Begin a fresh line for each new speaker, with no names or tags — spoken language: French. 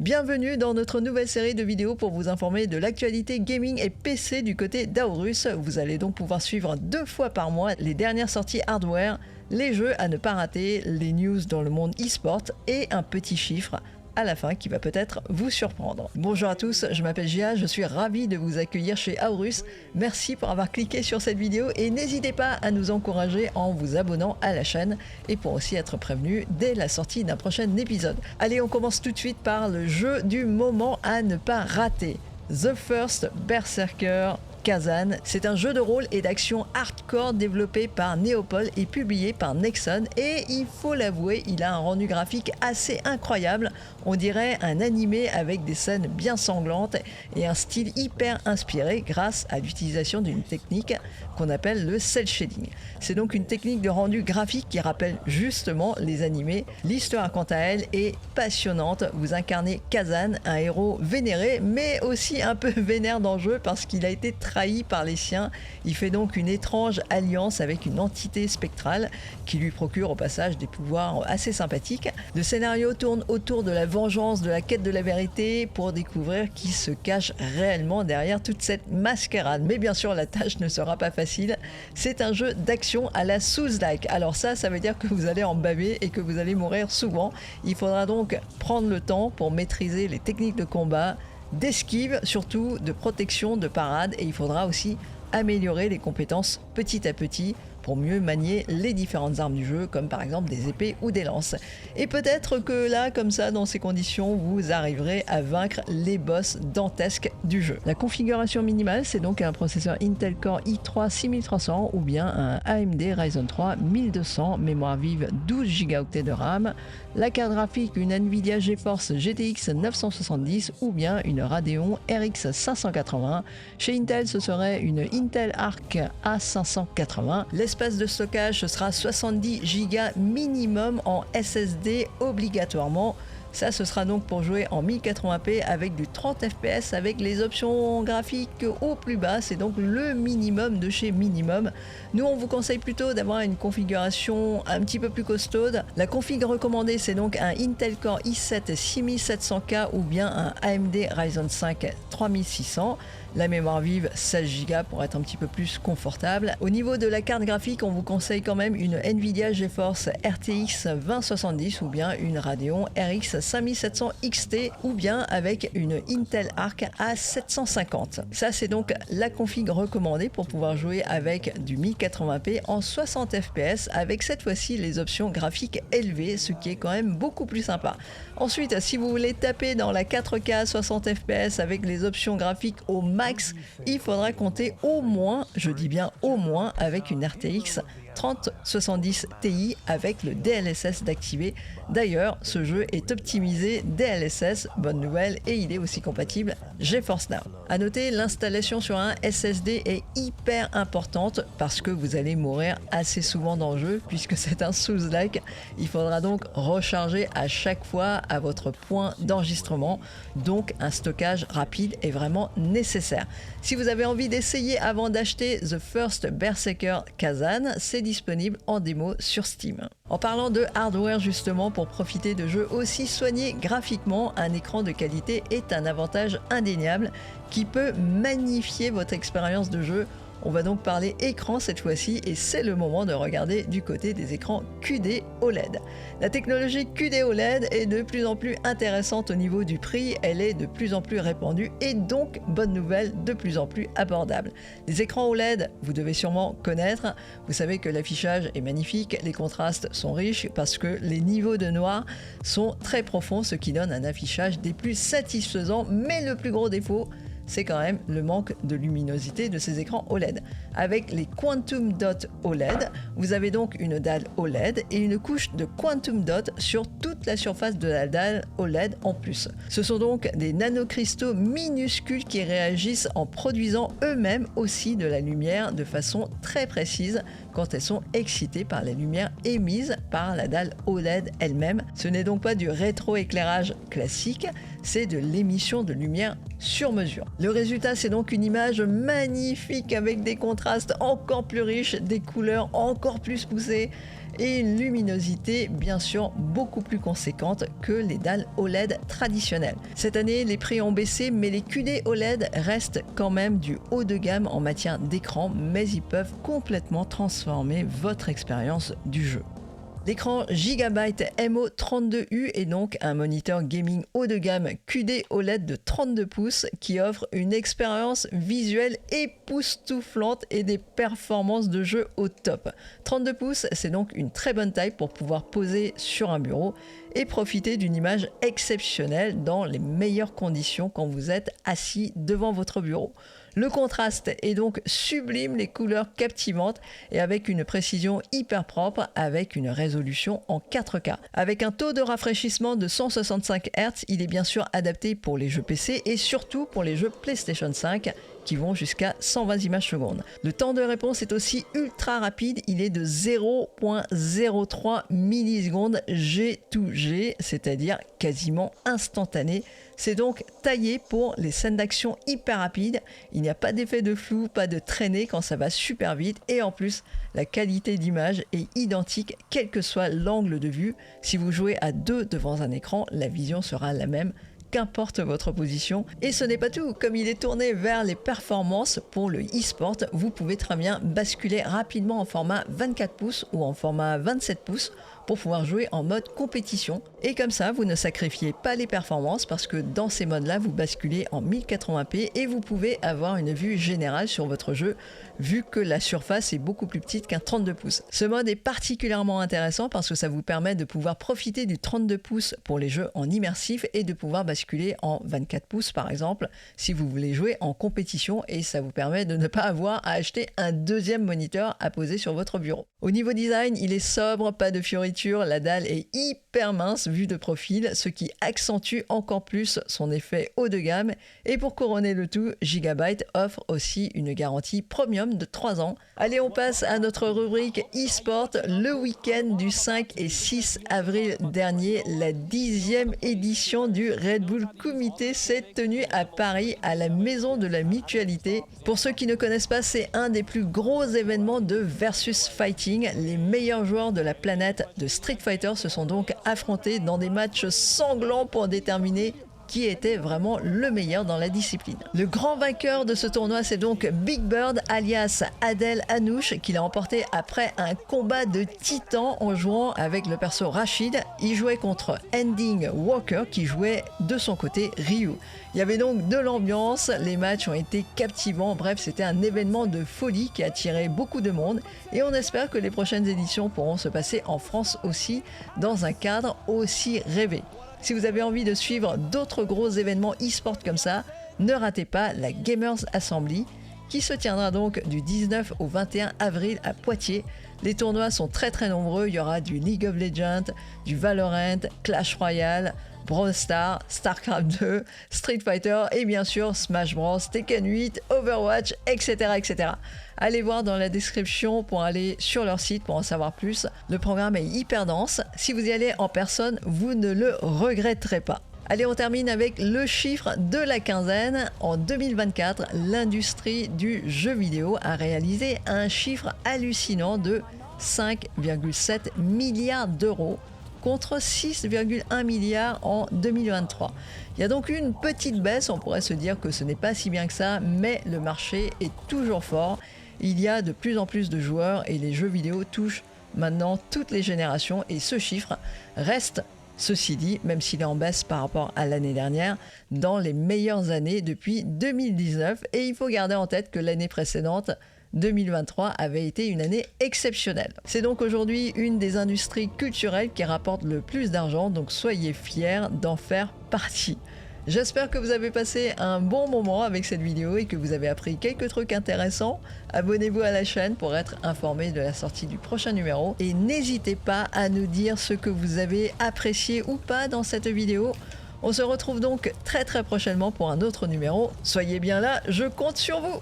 Bienvenue dans notre nouvelle série de vidéos pour vous informer de l'actualité gaming et PC du côté d'Aorus. Vous allez donc pouvoir suivre 2 fois par mois les dernières sorties hardware, les jeux à ne pas rater, les news dans le monde e-sport et un petit chiffre à la fin qui va peut-être vous surprendre. Bonjour à tous, je m'appelle Gia, je suis ravi de vous accueillir chez Aorus. Merci pour avoir cliqué sur cette vidéo et n'hésitez pas à nous encourager en vous abonnant à la chaîne et pour aussi être prévenu dès la sortie d'un prochain épisode. Allez, on commence tout de suite par le jeu du moment à ne pas rater. The First Berserker Kazan, c'est un jeu de rôle et d'action hardcore développé par Neopol et publié par Nexon et il faut l'avouer, il a un rendu graphique assez incroyable, on dirait un animé avec des scènes bien sanglantes et un style hyper inspiré grâce à l'utilisation d'une technique qu'on appelle le cel shading. C'est donc une technique de rendu graphique qui rappelle justement les animés. L'histoire quant à elle est passionnante, vous incarnez Kazan, un héros vénéré mais aussi un peu vénère dans le jeu parce qu'il a été trahi par les siens. Il fait donc une étrange alliance avec une entité spectrale qui lui procure au passage des pouvoirs assez sympathiques. Le scénario tourne autour de la vengeance, de la quête de la vérité pour découvrir qui se cache réellement derrière toute cette mascarade. Mais bien sûr la tâche ne sera pas facile. C'est un jeu d'action à la Souls-like. Alors ça veut dire que vous allez en baver et que vous allez mourir souvent. Il faudra donc prendre le temps pour maîtriser les techniques de combat, d'esquive, surtout de protection, de parade, et il faudra aussi améliorer les compétences petit à petit pour mieux manier les différentes armes du jeu, comme par exemple des épées ou des lances. Et peut-être que là, comme ça, dans ces conditions, vous arriverez à vaincre les boss dantesques du jeu. La configuration minimale, c'est donc un processeur Intel Core i3 6300 ou bien un AMD Ryzen 3 1200, mémoire vive 12 Go de RAM, la carte graphique, une Nvidia GeForce GTX 970 ou bien une Radeon RX 580. Chez Intel, ce serait une Intel Arc A580. L'espace de stockage, ce sera 70 Go minimum en SSD obligatoirement. Ça, ce sera donc pour jouer en 1080p avec du 30 fps avec les options graphiques au plus bas. C'est donc le minimum de chez minimum. Nous, on vous conseille plutôt d'avoir une configuration un petit peu plus costaude. La config recommandée, c'est donc un Intel Core i7 6700K ou bien un AMD Ryzen 5 3600. La mémoire vive 16 Go pour être un petit peu plus confortable. Au niveau de la carte graphique, on vous conseille quand même une Nvidia GeForce RTX 2070 ou bien une Radeon RX 5700 XT ou bien avec une Intel Arc A750. Ça, c'est donc la config recommandée pour pouvoir jouer avec du 1080p en 60 fps avec cette fois-ci les options graphiques élevées, ce qui est quand même beaucoup plus sympa. Ensuite, si vous voulez taper dans la 4K 60 fps avec les options graphiques au max, il faudra compter au moins, je dis bien au moins, avec une RTX 3070 Ti avec le DLSS d'activer. D'ailleurs, ce jeu est optimisé DLSS, bonne nouvelle, et il est aussi compatible GeForce Now. A noter, l'installation sur un SSD est hyper importante parce que vous allez mourir assez souvent dans le jeu puisque c'est un Souls-like. Il faudra donc recharger à chaque fois à votre point d'enregistrement, donc un stockage rapide est vraiment nécessaire. Si vous avez envie d'essayer avant d'acheter The First Berserker Kazan, c'est disponible en démo sur Steam. En parlant de hardware justement, pour profiter de jeux aussi soignés graphiquement, un écran de qualité est un avantage indéniable qui peut magnifier votre expérience de jeu. On va donc parler écran cette fois-ci et c'est le moment de regarder du côté des écrans QD OLED. La technologie QD OLED est de plus en plus intéressante au niveau du prix, elle est de plus en plus répandue et donc, bonne nouvelle, de plus en plus abordable. Les écrans OLED, vous devez sûrement connaître, vous savez que l'affichage est magnifique, les contrastes sont riches parce que les niveaux de noir sont très profonds, ce qui donne un affichage des plus satisfaisants, mais le plus gros défaut, c'est quand même le manque de luminosité de ces écrans OLED. Avec les Quantum Dot OLED, vous avez donc une dalle OLED et une couche de Quantum Dot sur toute la surface de la dalle OLED en plus. Ce sont donc des nanocristaux minuscules qui réagissent en produisant eux-mêmes aussi de la lumière de façon très précise quand elles sont excitées par la lumière émise par la dalle OLED elle-même. Ce n'est donc pas du rétroéclairage classique, c'est de l'émission de lumière sur mesure. Le résultat, c'est donc une image magnifique avec des contrastes contraste encore plus riche, des couleurs encore plus poussées et une luminosité bien sûr beaucoup plus conséquente que les dalles OLED traditionnelles. Cette année, les prix ont baissé, mais les QD OLED restent quand même du haut de gamme en matière d'écran, mais ils peuvent complètement transformer votre expérience du jeu. L'écran Gigabyte MO32U est donc un moniteur gaming haut de gamme QD OLED de 32 pouces qui offre une expérience visuelle époustouflante et des performances de jeu au top. 32 pouces, c'est donc une très bonne taille pour pouvoir poser sur un bureau et profiter d'une image exceptionnelle dans les meilleures conditions quand vous êtes assis devant votre bureau. Le contraste est donc sublime, les couleurs captivantes et avec une précision hyper propre avec une résolution en 4K. Avec un taux de rafraîchissement de 165 Hz, il est bien sûr adapté pour les jeux PC et surtout pour les jeux PlayStation 5 qui vont jusqu'à 120 images secondes. Le temps de réponse est aussi ultra rapide, il est de 0,03 millisecondes G2G, c'est-à-dire quasiment instantané. C'est donc taillé pour les scènes d'action hyper rapides, il n'y a pas d'effet de flou, pas de traînée quand ça va super vite et en plus la qualité d'image est identique quel que soit l'angle de vue. Si vous jouez à deux devant un écran, la vision sera la même, qu'importe votre position. Et ce n'est pas tout, comme il est tourné vers les performances pour le e-sport, vous pouvez très bien basculer rapidement en format 24 pouces ou en format 27 pouces pour pouvoir jouer en mode compétition. Et comme ça, vous ne sacrifiez pas les performances parce que dans ces modes-là, vous basculez en 1080p et vous pouvez avoir une vue générale sur votre jeu vu que la surface est beaucoup plus petite qu'un 32 pouces. Ce mode est particulièrement intéressant parce que ça vous permet de pouvoir profiter du 32 pouces pour les jeux en immersif et de pouvoir basculer en 24 pouces par exemple si vous voulez jouer en compétition et ça vous permet de ne pas avoir à acheter un deuxième moniteur à poser sur votre bureau. Au niveau design, il est sobre, pas de fioritures, la dalle est hyper mince vue de profil, ce qui accentue encore plus son effet haut de gamme. Et pour couronner le tout, Gigabyte offre aussi une garantie premium de 3 ans. Allez, on passe à notre rubrique e-sport. Le week-end du 5 et 6 avril dernier, la 10e édition du Red Bull Comité s'est tenue à Paris à la Maison de la Mutualité. Pour ceux qui ne connaissent pas, c'est un des plus gros événements de versus fighting. Les meilleurs joueurs de la planète de Street Fighter se sont donc affrontés dans des matchs sanglants pour déterminer qui était vraiment le meilleur dans la discipline. Le grand vainqueur de ce tournoi, c'est donc Big Bird alias Adel Hanouch qui l'a emporté après un combat de titan en jouant avec le perso Rashid. Il jouait contre Ending Walker qui jouait de son côté Ryu. Il y avait donc de l'ambiance, les matchs ont été captivants, bref c'était un événement de folie qui a attiré beaucoup de monde et on espère que les prochaines éditions pourront se passer en France aussi dans un cadre aussi rêvé. Si vous avez envie de suivre d'autres gros événements e-sport comme ça, ne ratez pas la Gamers Assembly qui se tiendra donc du 19 au 21 avril à Poitiers. Les tournois sont très nombreux, il y aura du League of Legends, du Valorant, Clash Royale, Brawl Stars, StarCraft 2, Street Fighter et bien sûr Smash Bros, Tekken 8, Overwatch, etc. Allez voir dans la description pour aller sur leur site pour en savoir plus. Le programme est hyper dense. Si vous y allez en personne, vous ne le regretterez pas. Allez, on termine avec le chiffre de la quinzaine. En 2024, l'industrie du jeu vidéo a réalisé un chiffre hallucinant de 5,7 milliards d'euros contre 6,1 milliards en 2023. Il y a donc eu une petite baisse, on pourrait se dire que ce n'est pas si bien que ça, mais le marché est toujours fort. Il y a de plus en plus de joueurs et les jeux vidéo touchent maintenant toutes les générations et ce chiffre reste, ceci dit, même s'il est en baisse par rapport à l'année dernière, dans les meilleures années depuis 2019 et il faut garder en tête que l'année précédente 2023 avait été une année exceptionnelle. C'est donc aujourd'hui une des industries culturelles qui rapporte le plus d'argent, donc soyez fiers d'en faire partie. J'espère que vous avez passé un bon moment avec cette vidéo et que vous avez appris quelques trucs intéressants. Abonnez-vous à la chaîne pour être informé de la sortie du prochain numéro et n'hésitez pas à nous dire ce que vous avez apprécié ou pas dans cette vidéo. On se retrouve donc très prochainement pour un autre numéro. Soyez bien là, je compte sur vous!